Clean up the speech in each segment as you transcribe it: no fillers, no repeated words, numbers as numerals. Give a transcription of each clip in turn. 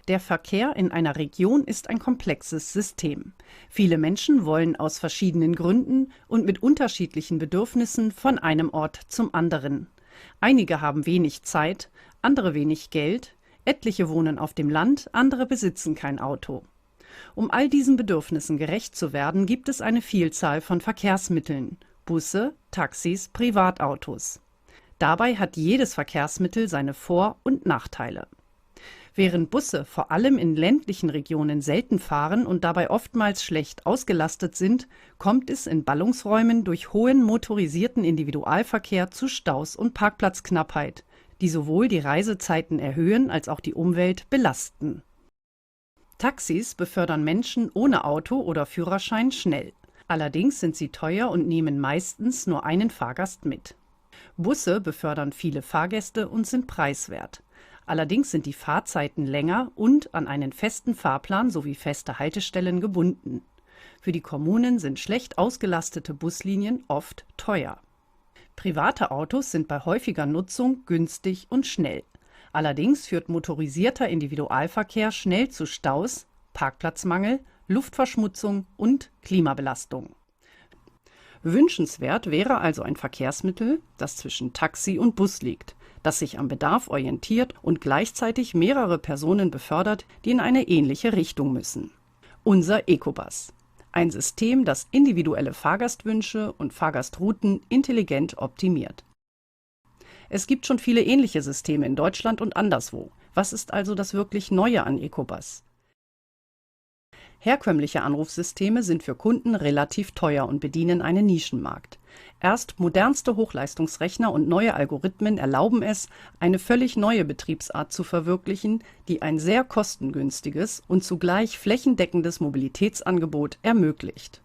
Der Verkehr in einer Region ist ein komplexes System. Viele Menschen wollen aus verschiedenen Gründen und mit unterschiedlichen Bedürfnissen von einem Ort zum anderen. Einige haben wenig Zeit, andere wenig Geld, etliche wohnen auf dem Land, andere besitzen kein Auto. Um all diesen Bedürfnissen gerecht zu werden, gibt es eine Vielzahl von Verkehrsmitteln: Busse, Taxis, Privatautos. Dabei hat jedes Verkehrsmittel seine Vor- und Nachteile. Während Busse vor allem in ländlichen Regionen selten fahren und dabei oftmals schlecht ausgelastet sind, kommt es in Ballungsräumen durch hohen motorisierten Individualverkehr zu Staus und Parkplatzknappheit, die sowohl die Reisezeiten erhöhen als auch die Umwelt belasten. Taxis befördern Menschen ohne Auto oder Führerschein schnell. Allerdings sind sie teuer und nehmen meistens nur einen Fahrgast mit. Busse befördern viele Fahrgäste und sind preiswert. Allerdings sind die Fahrzeiten länger und an einen festen Fahrplan sowie feste Haltestellen gebunden. Für die Kommunen sind schlecht ausgelastete Buslinien oft teuer. Private Autos sind bei häufiger Nutzung günstig und schnell. Allerdings führt motorisierter Individualverkehr schnell zu Staus, Parkplatzmangel, Luftverschmutzung und Klimabelastung. Wünschenswert wäre also ein Verkehrsmittel, das zwischen Taxi und Bus liegt, das sich am Bedarf orientiert und gleichzeitig mehrere Personen befördert, die in eine ähnliche Richtung müssen. Unser Ecobus. Ein System, das individuelle Fahrgastwünsche und Fahrgastrouten intelligent optimiert. Es gibt schon viele ähnliche Systeme in Deutschland und anderswo. Was ist also das wirklich Neue an Ecobus? Herkömmliche Anrufsysteme sind für Kunden relativ teuer und bedienen einen Nischenmarkt. Erst modernste Hochleistungsrechner und neue Algorithmen erlauben es, eine völlig neue Betriebsart zu verwirklichen, die ein sehr kostengünstiges und zugleich flächendeckendes Mobilitätsangebot ermöglicht.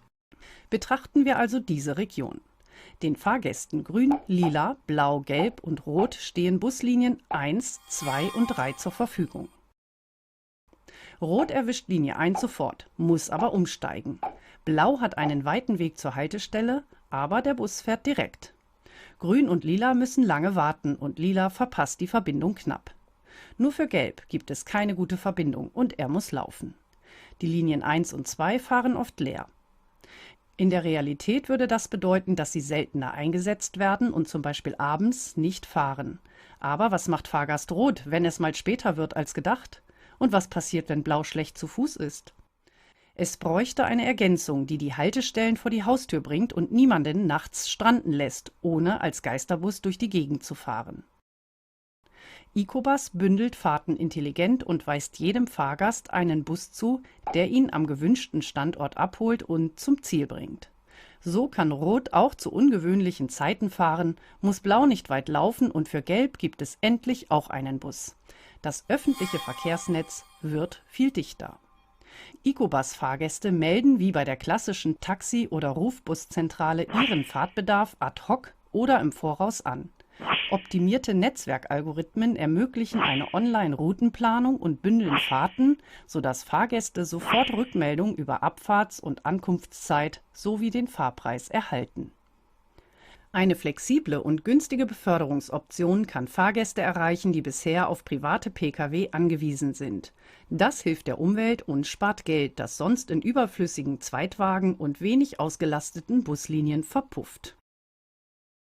Betrachten wir also diese Region. Den Fahrgästen Grün, Lila, Blau, Gelb und Rot stehen Buslinien 1, 2 und 3 zur Verfügung. Rot erwischt Linie 1 sofort, muss aber umsteigen. Blau hat einen weiten Weg zur Haltestelle, aber der Bus fährt direkt. Grün und Lila müssen lange warten und Lila verpasst die Verbindung knapp. Nur für Gelb gibt es keine gute Verbindung und er muss laufen. Die Linien 1 und 2 fahren oft leer. In der Realität würde das bedeuten, dass sie seltener eingesetzt werden und zum Beispiel abends nicht fahren. Aber was macht Fahrgast Rot, wenn es mal später wird als gedacht? Und was passiert, wenn Blau schlecht zu Fuß ist? Es bräuchte eine Ergänzung, die die Haltestellen vor die Haustür bringt und niemanden nachts stranden lässt, ohne als Geisterbus durch die Gegend zu fahren. Ecobus bündelt Fahrten intelligent und weist jedem Fahrgast einen Bus zu, der ihn am gewünschten Standort abholt und zum Ziel bringt. So kann Rot auch zu ungewöhnlichen Zeiten fahren, muss Blau nicht weit laufen und für Gelb gibt es endlich auch einen Bus. Das öffentliche Verkehrsnetz wird viel dichter. Ecobus-Fahrgäste melden wie bei der klassischen Taxi- oder Rufbuszentrale ihren Fahrtbedarf ad hoc oder im Voraus an. Optimierte Netzwerkalgorithmen ermöglichen eine Online-Routenplanung und bündeln Fahrten, sodass Fahrgäste sofort Rückmeldung über Abfahrts- und Ankunftszeit sowie den Fahrpreis erhalten. Eine flexible und günstige Beförderungsoption kann Fahrgäste erreichen, die bisher auf private Pkw angewiesen sind. Das hilft der Umwelt und spart Geld, das sonst in überflüssigen Zweitwagen und wenig ausgelasteten Buslinien verpufft.